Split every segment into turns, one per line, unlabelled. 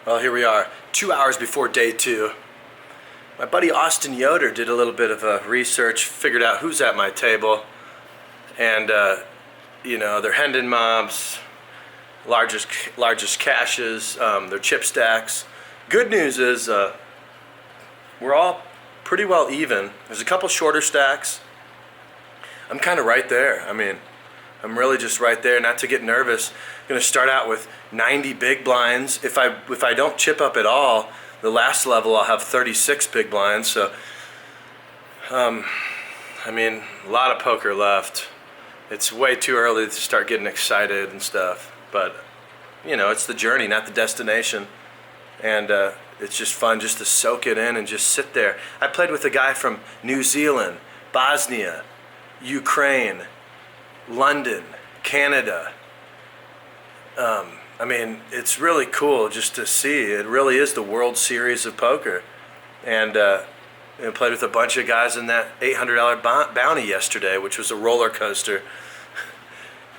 Well, here we are, 2 hours before day 2. My buddy Austin Yoder did a little bit of research, figured out who's at my table, and you know, they're Hendon mobs, largest caches, their chip stacks. Good news is we're all pretty well even. There's a couple shorter stacks. I'm kind of right there. I mean, I'm really just right there, not to get nervous. I'm gonna start out with 90 big blinds. If I don't chip up at all, the last level I'll have 36 big blinds. So, I mean, a lot of poker left. It's way too early to start getting excited and stuff. But, you know, it's the journey, not the destination. And it's just fun just to soak it in and just sit there. I played with a guy from New Zealand, Bosnia, Ukraine, London, Canada. I mean, it's really cool just to see. It really is the World Series of poker. And I played with a bunch of guys in that $800 bounty yesterday, which was a roller coaster.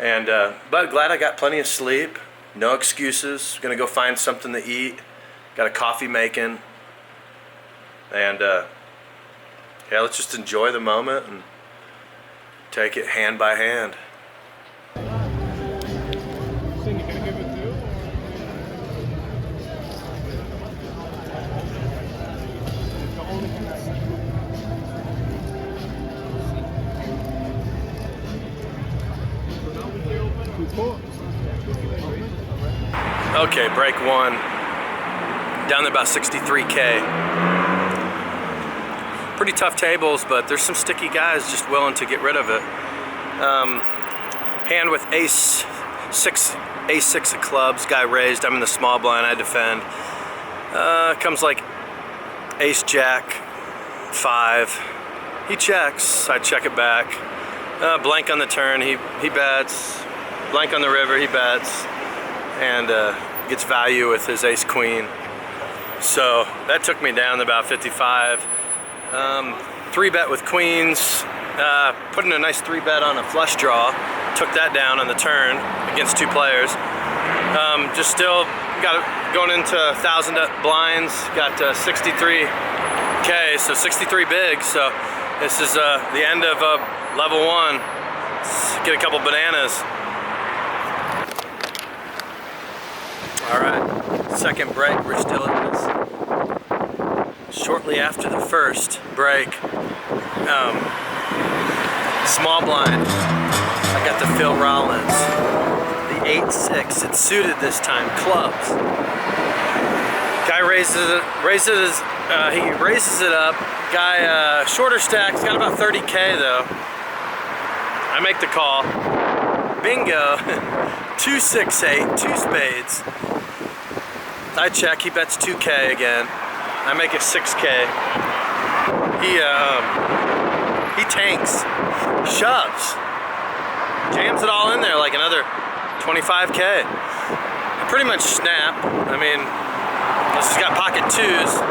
And but glad I got plenty of sleep. No excuses. Gonna go find something to eat. Got a coffee making. And yeah, let's just enjoy the moment and take it hand by hand. Okay, break one. Down to about 63K. Pretty tough tables, but there's some sticky guys just willing to get rid of it. Hand with ace-6 of clubs, guy raised. I'm in the small blind, I defend. Comes like ace-jack, 5. He checks, I check it back. Blank on the turn, he bets. Blank on the river, he bets. And gets value with his ace-queen. So that took me down to about 55. 3-bet with queens, putting a nice 3-bet on a flush draw. Took that down on the turn against 2 players. Just still going into 1,000 blinds, got 63K, so 63 big. So this is the end of level 1. Let's get a couple bananas. All right, second break, we're still in this. Shortly after the first break, small blind, I got the Phil Rollins, the 8-6, it's suited this time, clubs. Guy raises it up, guy shorter stacks, got about 30K though. I make the call, bingo, 2-6-8, 2 spades. I check, he bets 2K again. I make it 6K. He tanks, shoves, jams it all in there like another 25K. I pretty much snap. I mean, this has got pocket 2s.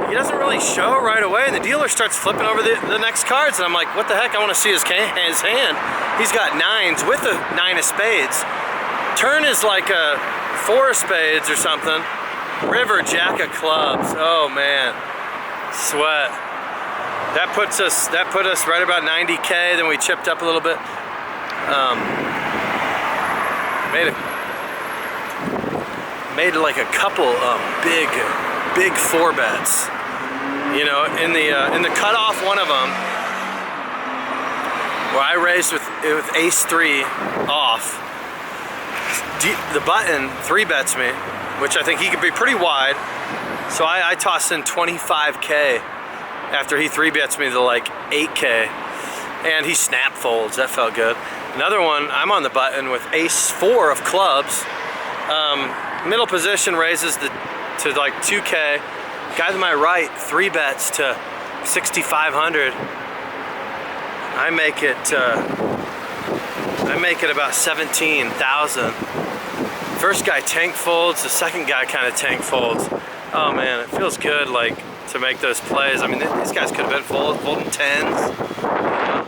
He doesn't really show right away, and the dealer starts flipping over the next cards, and I'm like, what the heck? I want to see his hand. He's got 9s with a 9 of spades. Turn is like a 4 of spades or something. River, jack of clubs. Oh man, sweat. That put us right about 90K. Then we chipped up a little bit. Made like a couple big 4 bets. You know, in the cutoff one of them, where I raised with ace-3 off. The button 3-bets me, which I think he could be pretty wide. So I tossed in 25K after he 3-bets me to like 8K. And he snap folds, that felt good. Another one, I'm on the button with ace-4 of clubs. Middle position raises to like 2K. Guy to my right 3-bets to 6,500. I make it about 17,000. First guy tank folds, the second guy kind of tank folds. Oh man, it feels good like to make those plays. I mean, these guys could have been folding 10s, you know,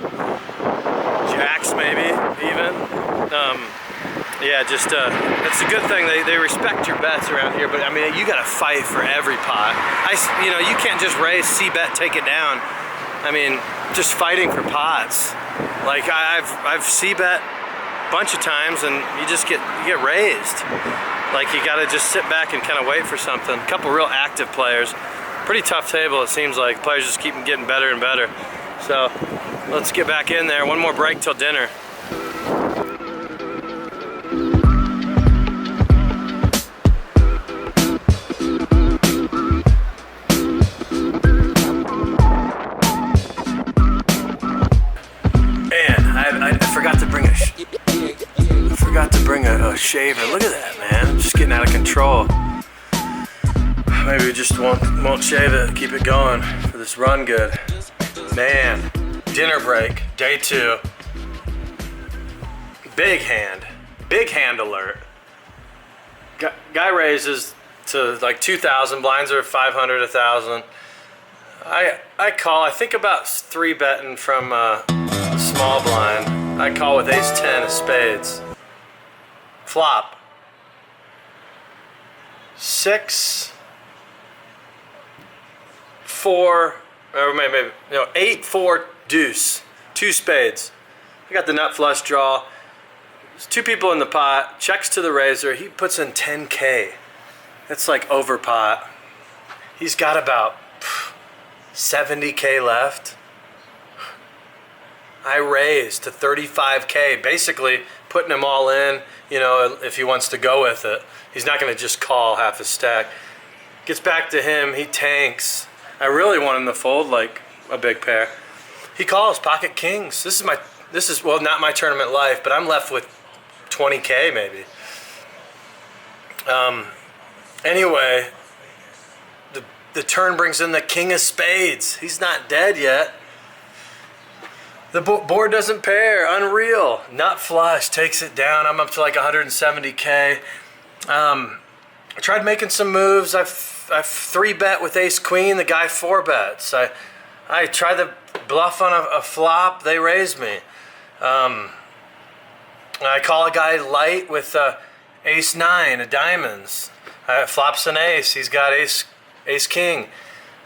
jacks maybe even. Yeah, just it's a good thing they respect your bets around here. But I mean, you got to fight for every pot. You know, you can't just raise, c-bet, take it down. I mean, just fighting for pots. Like I've c-bet a bunch of times, and you get raised. Like you got to just sit back and kind of wait for something. A couple real active players. Pretty tough table, it seems like. Players just keep getting better and better. So let's get back in there. One more break till dinner. A shaver. Look at that, man. I'm just getting out of control. Maybe we just won't shave it, keep it going for this run good. Man, dinner break, day 2. Big hand alert. Guy raises to like 2,000, blinds are 500, 1,000. I call, I think about 3-betting from small blind. I call with ace-10 of spades. Flop. 6, 4, or maybe, 8, 4, deuce. 2 spades. I got the nut flush draw. There's 2 people in the pot. Checks to the raiser. He puts in 10K. That's like over pot. He's got about 70K left. I raised to 35K, basically putting him all in, if he wants to go with it. He's not going to just call half his stack. Gets back to him, he tanks. I really want him to fold like a big pair. He calls pocket kings. This is well, not my tournament life, but I'm left with 20K maybe. Anyway, the turn brings in the king of spades. He's not dead yet. The board doesn't pair, unreal. Nut flush, takes it down. I'm up to like 170K. I tried making some moves. I've 3-bet with ace queen, the guy 4-bets. I tried to bluff on a flop, they raised me. I call a guy light with ace 9 of diamonds. Flops an ace, he's got ace king.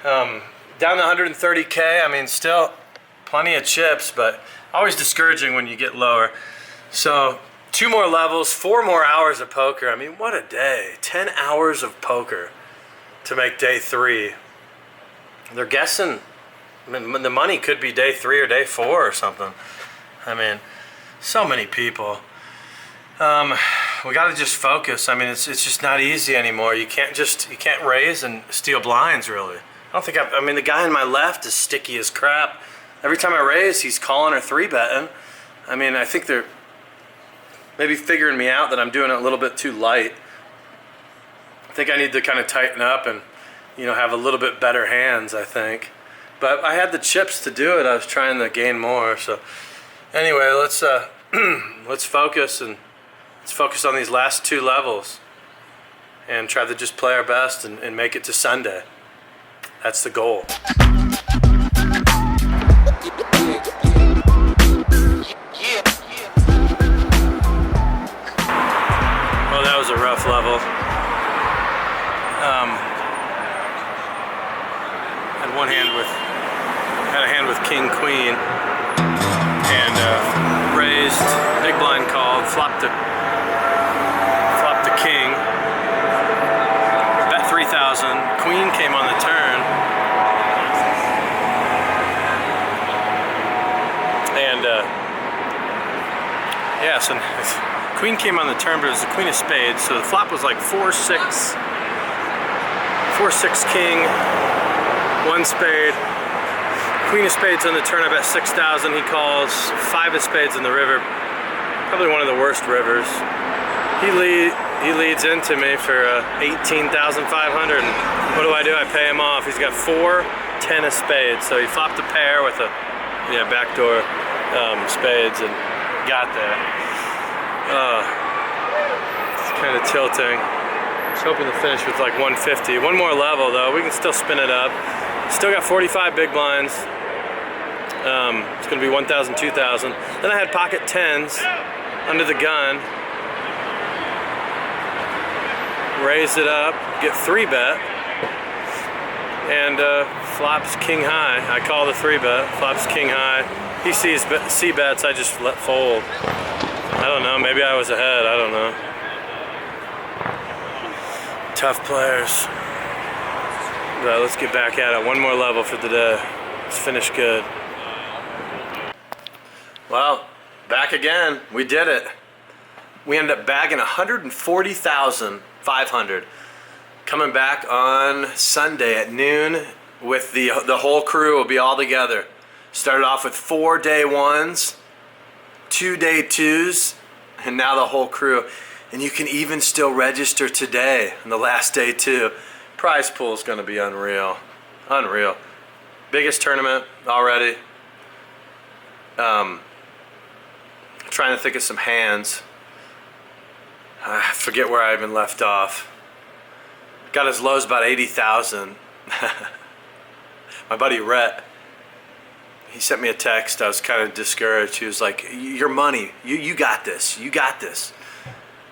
Down to 130K, I mean still plenty of chips, but always discouraging when you get lower. So 2 more levels, 4 more hours of poker. I mean, what a day. 10 hours of poker to make day 3. They're guessing, I mean, the money could be day 3 or day 4 or something. I mean, so many people. We got to just focus. I mean, it's just not easy anymore. You can't raise and steal blinds, really. I don't think I mean, the guy on my left is sticky as crap. Every time I raise, he's calling or 3-betting. I mean, I think they're maybe figuring me out that I'm doing it a little bit too light. I think I need to kind of tighten up and, have a little bit better hands, I think. But I had the chips to do it. I was trying to gain more. So anyway, let's focus on these last 2 levels and try to just play our best and make it to Sunday. That's the goal. Well, that was a rough level. Had a hand with king queen and raised, big blind called, flopped the king, bet 3,000. Queen came on the turn, and yeah, so queen came on the turn, but it was the queen of spades, so the flop was like 4-6 king, 1 spade. Queen of spades on the turn, I bet 6,000. He calls 5 of spades in the river. Probably one of the worst rivers. He leads into me for 18,500. And what do? I pay him off. He's got 4, 10 of spades. So he flopped a pair with a backdoor spades and got that. It's kind of tilting. I was hoping to finish with like 150. 1 more level though. We can still spin it up. Still got 45 big blinds. It's going to be 1,000, 2,000. Then I had pocket 10s under the gun. raise it up, get 3-bet, and flops king high. I call the 3-bet, flops king high. He sees C-bets, I just let fold. I don't know, maybe I was ahead, I don't know. Tough players. But let's get back at it. One more level for the day. Let's finish good. Well, back again. We did it. We ended up bagging 140,500. Coming back on Sunday at noon with the whole crew will be all together. Started off with 4 day 1s, 2 day 2s, and now the whole crew. And you can even still register today on the last day too. Prize pool is going to be unreal. Unreal. Biggest tournament already. Trying to think of some hands. I forget where I even left off. Got as low as about 80,000. My buddy Rhett, he sent me a text. I was kind of discouraged. He was like, your money, you got this, you got this.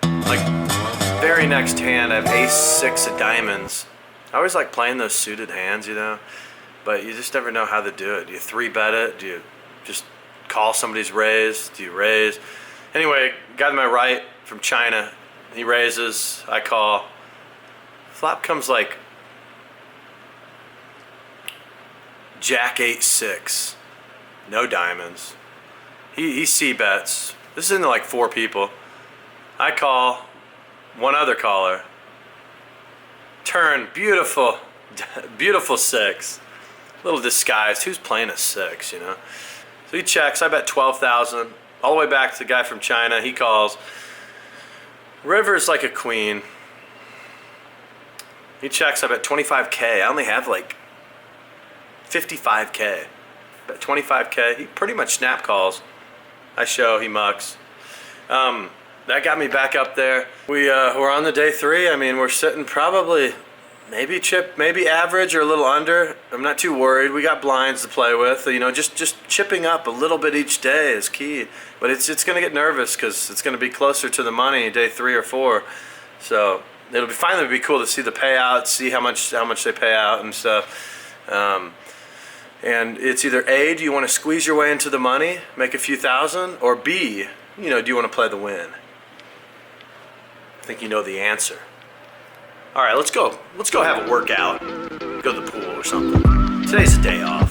Like, very next hand, I have ace-6 of diamonds. I always like playing those suited hands, you know, but you just never know how to do it. Do you 3-bet it? Do you just call somebody's raise? Do you raise? Anyway, guy to my right from China, he raises, I call. Flop comes like Jack 8-6, no diamonds. He C-bets. This is into like 4 people. I call, one other caller. Turn, beautiful, beautiful 6. A little disguised. Who's playing a 6, you know? So he checks. I bet 12,000. All the way back to the guy from China. He calls. River's like a queen. He checks. I bet 25K. I only have like 55K. Bet 25K. He pretty much snap calls. I show. He mucks. That got me back up there. We're on the day 3. I mean, we're sitting probably maybe chip, maybe average or a little under. I'm not too worried. We got blinds to play with. You know, just chipping up a little bit each day is key. But it's going to get nervous because it's going to be closer to the money day 3 or 4. So it'll be finally be cool to see the payouts, see how much they pay out and stuff. And it's either A, do you want to squeeze your way into the money, make a few thousand, or B, you know, do you want to play the win? I think you know the answer. All right, let's go. Let's go have a workout. Go to the pool or something. Today's a day off.